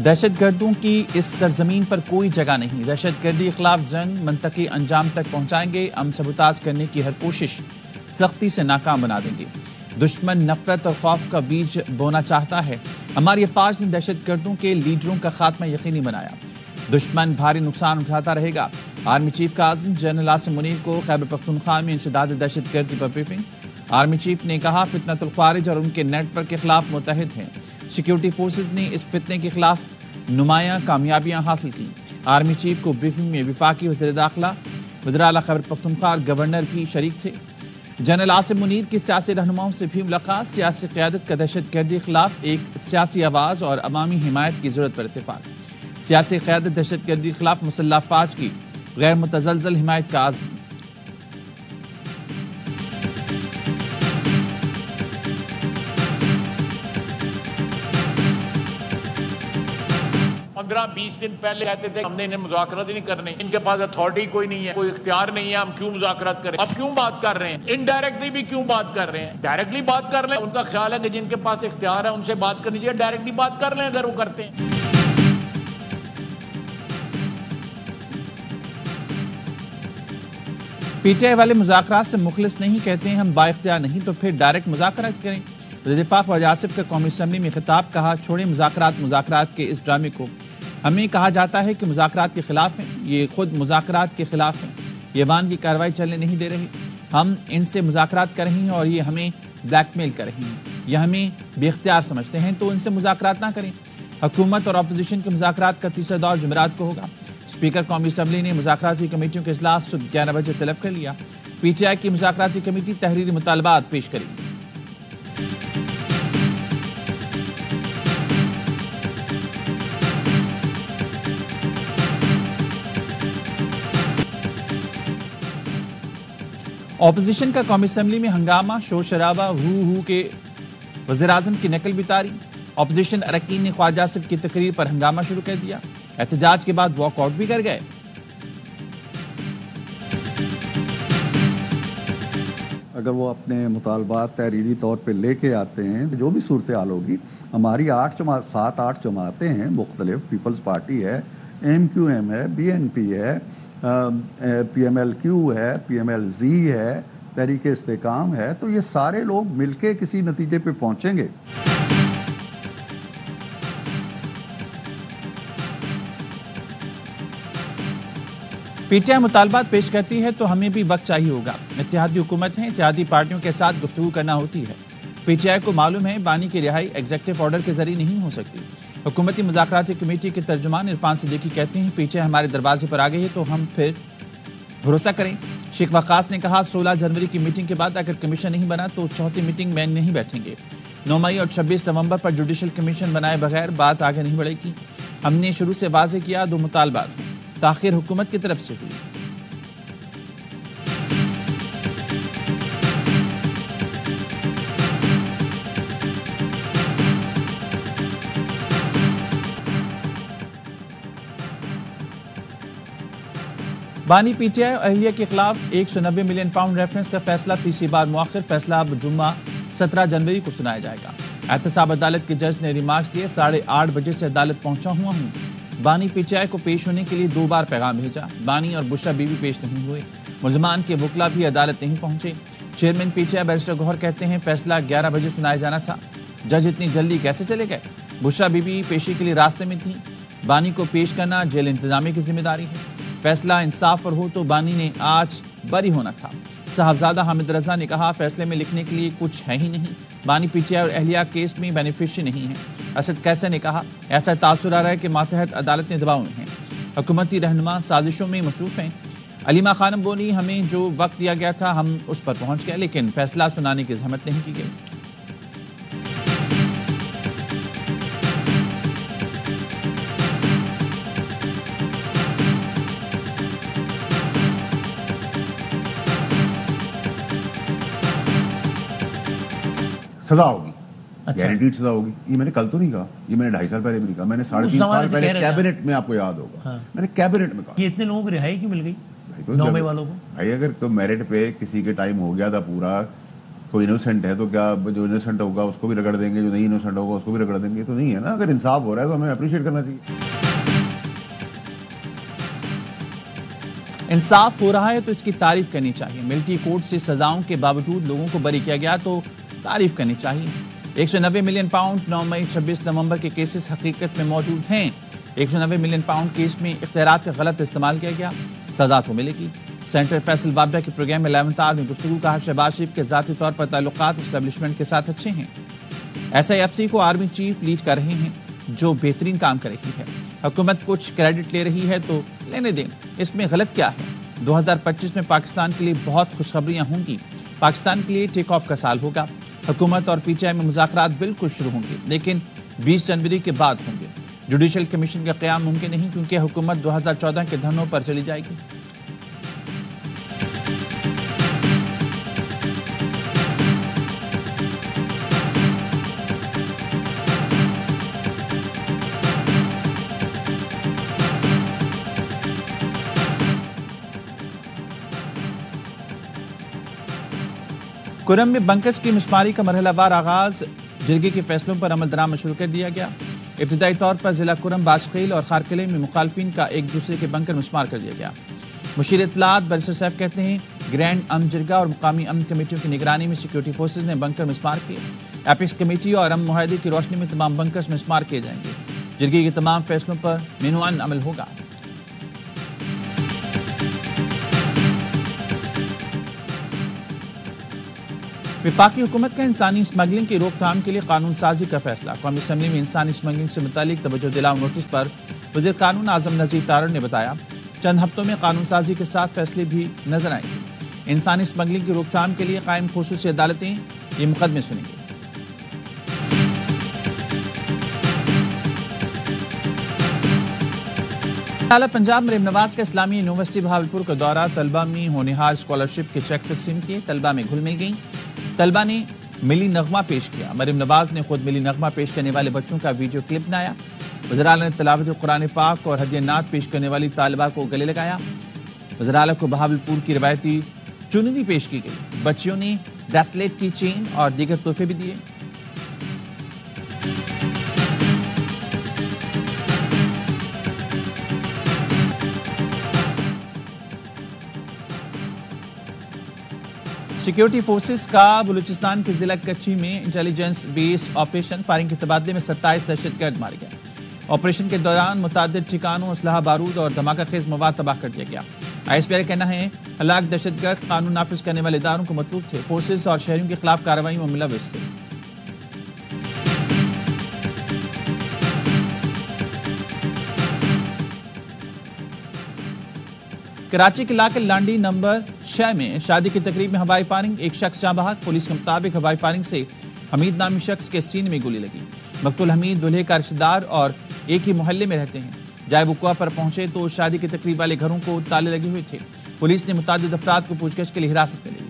دہشت گردوں کی اس سرزمین پر کوئی جگہ نہیں. دہشت گردی کے خلاف جنگ منطقی انجام تک پہنچائیں گے. ہم سبوتاژ کرنے کی ہر کوشش سختی سے ناکام بنا دیں گے. دشمن نفرت اور خوف کا بیج بونا چاہتا ہے. ہماری افواج نے دہشت گردوں کے لیڈروں کا خاتمہ یقینی بنایا. دشمن بھاری نقصان اٹھاتا رہے گا. آرمی چیف کا عزم. جنرل عاصم منیر کو خیبر پختونخوا میں انسداد دہشت گردی پر بریفنگ. آرمی چیف نے کہا فتنۃ الخوارج اور ان کے نیٹ ورک کے خلاف متحد ہیں. سیکیورٹی فورسز نے اس فتنے کے خلاف نمایاں کامیابیاں حاصل کی. آرمی چیف کو بریفنگ میں وفاقی وزیر داخلہ وزیر اعلیٰ خیبر پختونخوا اور گورنر بھی شریک تھے. جنرل عاصم منیر کی سیاسی رہنماؤں سے بھی ملاقات. سیاسی قیادت کا دہشت گردی کے خلاف ایک سیاسی آواز اور عوامی حمایت کی ضرورت پر اتفاق. سیاسی قیادت دہشت گردی کے خلاف مسلح افواج کی غیر متزلزل حمایت کا عزم. پندرہ 20 دن پہلے کہتے تھے ہم نے انہیں مذاکرات ہی نہیں کرنے, ان کے پاس اتھارٹی کوئی نہیں ہے, کوئی اختیار نہیں ہے, ہم کیوں مذاکرات کریں. اب کیوں بات کر رہے ہیں؟ انڈائریکٹلی بھی کیوں بات کر رہے ہیں؟ ڈائریکٹلی بات کر لیں. ان کا خیال ہے کہ جن کے پاس اختیار ہے ان سے بات کرنی چاہیے. ڈائریکٹلی بات کر لیں اگر وہ کرتے ہیں. پی ٹی آئی والے مذاکرات سے مخلص نہیں, کہتے ہیں ہم با اختیار نہیں تو پھر ڈائریکٹ مذاکرات کریں. وزیر دفاع خواجہ آصف کا قومی اسمبلی میں خطاب. کہا چھوڑیں مذاکرات کے اس ڈرامے کو. ہمیں کہا جاتا ہے کہ مذاکرات کے خلاف ہیں, یہ خود مذاکرات کے خلاف ہیں. یہ ایوان کی کارروائی چلنے نہیں دے رہے. ہم ان سے مذاکرات کر رہے ہیں اور یہ ہمیں بلیک میل کر رہے ہیں. یہ ہمیں بے اختیار سمجھتے ہیں تو ان سے مذاکرات نہ کریں. حکومت اور اپوزیشن کے مذاکرات کا تیسرا دور جمعرات کو ہوگا. اسپیکر قومی اسمبلی نے مذاکراتی کمیٹیوں کے اجلاس صبح 11 بجے طلب کر لیا. پی ٹی آئی کی مذاکراتی کمیٹی تحریری مطالبات پیش کرے گی. اپوزیشن کا قومی اسمبلی میں ہنگامہ, شور شرابہ, ہو کے وزیراعظم کی نقل بھی طاری. اپوزیشن اراکین نے خواجہ آصف کی تقریر پر ہنگامہ شروع کر دیا. احتجاج کے بعد واک آؤٹ بھی کر گئے. اگر وہ اپنے مطالبات تحریری طور پہ لے کے آتے ہیں جو بھی صورتحال ہوگی, ہماری 7-8 جماعتیں ہیں مختلف, پیپلز پارٹی ہے, ایم کیو ایم ہے, بی این پی ہے, پی ایم ایل کیو ہے, پی ایم ایل زی ہے, تحریک استحکام ہے, تو یہ سارے لوگ مل کے کسی نتیجے پہ پہنچیں گے. پی ٹی آئی مطالبات پیش کرتی ہے تو ہمیں بھی وقت چاہیے ہوگا. اتحادی حکومت ہیں, اتحادی پارٹیوں کے ساتھ گفتگو کرنا ہوتی ہے. پی ٹی آئی کو معلوم ہے بانی کی رہائی ایگزیکٹو آرڈر کے ذریعے نہیں ہو سکتی. حکومتی مذاکراتی کمیٹی کے ترجمان عرفان صدیقی کہتے ہیں پی ٹی آئی ہمارے دروازے پر آ گئی ہے تو ہم پھر بھروسہ کریں. شیخ وقاص نے کہا 16 جنوری کی میٹنگ کے بعد اگر کمیشن نہیں بنا تو چوتھی میٹنگ میں نہیں بیٹھیں گے. 9 مئی اور 26 نومبر پر جوڈیشل کمیشن بنائے بغیر بات آگے نہیں بڑھے گی. ہم نے شروع سے واضح کیا 2 مطالبات ہیں, تاخیر حکومت کی طرف سے ہوئی. بانی پی ٹی آئی اور اہلیہ کے خلاف 190 ملین پاؤنڈ ریفرنس کا فیصلہ تیسری بار مؤخر. فیصلہ اب جمعہ 17 جنوری کو سنایا جائے گا. احتساب عدالت کے جج نے ریمارکس دیے 8:30 بجے سے عدالت پہنچا ہوا ہوں. بانی پی ٹی آئی کو پیش ہونے کے لیے 2 بار پیغام بھیجا. بانی اور بشرا بیوی پیش نہیں ہوئے. ملزمان کے وکلا بھی عدالت نہیں پہنچے. Chairman P T I barrister Gohar کہتے ہیں فیصلہ 11 بجے سنایا جانا تھا. جج اتنی جلدی کیسے چلے گئے؟ بشرا بیوی پیشی کے لیے راستے میں تھیں. بانی کو پیش کرنا جیل انتظامیہ کی ذمہ داری ہے. فیصلہ انصاف پر ہو تو بانی نے آج بری ہونا تھا. صاحبزادہ حامد رضا نے کہا فیصلے میں لکھنے کے لیے کچھ ہے ہی نہیں. بانی پی ٹی آئی اور اہلیہ کیس میں بینیفیشری نہیں ہے. اسد کیسے نے کہا ایسا تاثر آ رہا ہے کہ ماتحت عدالت نے دباؤ میں ہیں. حکومتی رہنما سازشوں میں مصروف ہیں. علیمہ خانم بولی ہمیں جو وقت دیا گیا تھا ہم اس پر پہنچ گئے لیکن فیصلہ سنانے کی زحمت نہیں کی گئی. سزا ہوگی, گارنٹیڈ سزا ہوگی. یہ میں نے کل تو نہیں کہا, یہ میں نے 2.5 سال پہلے بھی نہیں کہا, میں نے 3.5 سال پہلے کیبنٹ میں, آپ کو یاد ہوگا میں نے کیبنٹ میں کہا. یہ اتنے لوگوں کو رہائی کیوں مل گئی 9 مئی والوں کو؟ بھائی اگر تو میرٹ پہ کسی کے ٹائم ہو گیا تھا پورا کوئی انوسنٹ ہے تو کیا جو انوسنٹ ہوگا اس کو بھی رگڑ دیں گے, جو نہیں انوسنٹ ہوگا اس کو بھی رگڑ دیں گے؟ تو نہیں ہے نا. اگر انصاف ہو رہا ہے تو ہمیں اپریشیٹ کرنا چاہیے. انصاف ہو رہا ہے تو اس کی تعریف کرنی چاہیے. ملٹری کورٹ سے سزاؤں کے باوجود لوگوں کو بری کیا گیا تو تعریف کرنی چاہیے. 190 ملین پاؤنڈ 9 مئی 26 نومبر کے کیسز حقیقت میں موجود ہیں. 190 ملین پاؤنڈ کیس میں اختیارات کا غلط استعمال کیا گیا, سزا تو ملے گی. سینیٹر فیصل بابرہ کے پروگرام میں 11 آور میں گفتگو. کہا شہباز شریف کے ذاتی طور پر تعلقات اسٹیبلشمنٹ کے ساتھ اچھے ہیں. SIFC کو آرمی چیف لیڈ کر رہے ہیں جو بہترین کام کر رہی ہے. حکومت کچھ کریڈٹ لے رہی ہے تو لینے دیں, اس میں غلط کیا ہے. 2025 میں پاکستان کے لیے بہت خوشخبریاں ہوں گی. پاکستان کے لیے ٹیک آف کا سال ہوگا. حکومت اور PTI میں مذاکرات بالکل شروع ہوں گے لیکن 20 جنوری کے بعد ہوں گے. جوڈیشل کمیشن کا قیام ممکن نہیں کیونکہ حکومت 2014 کے دھرنوں پر چلی جائے گی. کرم میں بنکرز کی مسماری کا مرحلہ وار آغاز. جرگے کے فیصلوں پر عمل درآمد شروع کر دیا گیا. ابتدائی طور پر ضلع کرم, باشقیل اور خارقلے میں مخالفین کا ایک دوسرے کے بنکر مسمار کر دیا گیا. مشیر اطلاعات بیرسٹر صاحب کہتے ہیں گرینڈ امن جرگہ اور مقامی امن کمیٹیوں کی نگرانی میں سیکورٹی فورسز نے بنکر مسمار کیے. ایپکس کمیٹی اور امن معاہدے کی روشنی میں تمام بنکرز مسمار کیے جائیں گے. جرگے کے تمام فیصلوں پر مینوان عمل ہوگا. وفاقی حکومت کا انسانی اسمگلنگ کی روک تھام کے لیے قانون سازی کا فیصلہ. قومی اسمبلی میں انسانی اسمگلنگ سے متعلق توجہ دلاؤ نوٹس پر وزیر قانون اعظم نذیر تارڑ نے بتایا چند ہفتوں میں قانون سازی کے ساتھ فیصلے بھی نظر آئیں گے. انسانی اسمگلنگ کی روک تھام کے لیے قائم خصوصی عدالتیں یہ مقدمے سنیں گی. اعلیٰ پنجاب مریم نواز کا اسلامی یونیورسٹی بہاولپور کا دورہ. طلبہ میں ہونہار اسکالرشپ کے چیک تقسیم کیے. طلبہ میں گھل مل گئیں. طلبہ نے ملی نغمہ پیش کیا. مریم نواز نے خود ملی نغمہ پیش کرنے والے بچوں کا ویڈیو کلپ بنایا. وزراء نے تلاوت قرآن پاک اور ہدیہ نعت پیش کرنے والی طالبہ کو گلے لگایا. وزراء کو بہاولپور کی روایتی چننی پیش کی گئی. بچیوں نے بریسلیٹ کی چین اور دیگر تحفے بھی دیے. سیکیورٹی فورسز کا بلوچستان کے ضلع کچھی میں انٹیلیجنس بیس آپریشن. فائرنگ کے تبادلے میں 27 دہشت گرد مارے گئے. آپریشن کے دوران متعدد ٹھکانوں, اسلحہ بارود اور دھماکہ خیز مواد تباہ کر دیا گیا. ISP کا کہنا ہے ہلاک دہشت گرد قانون نافذ کرنے والے اداروں کو مطلوب تھے. فورسز اور شہریوں کے خلاف کارروائیوں میں ملوث تھے. کراچی کے علاقے لانڈی نمبر 6 میں شادی کی تقریب میں ہوائی فائرنگ. ایک شخص جاں بحق. پولیس کے مطابق ہوائی فائرنگ سے حمید نامی شخص کے سینے میں گولی لگی. مقتول حمید دولہے کا رشتہ دار اور ایک ہی محلے میں رہتے ہیں. جائے وقوع پر پہنچے تو شادی کی تقریب والے گھروں کو تالے لگے ہوئے تھے. پولیس نے متعدد افراد کو پوچھ گچھ کے لیے حراست میں لی.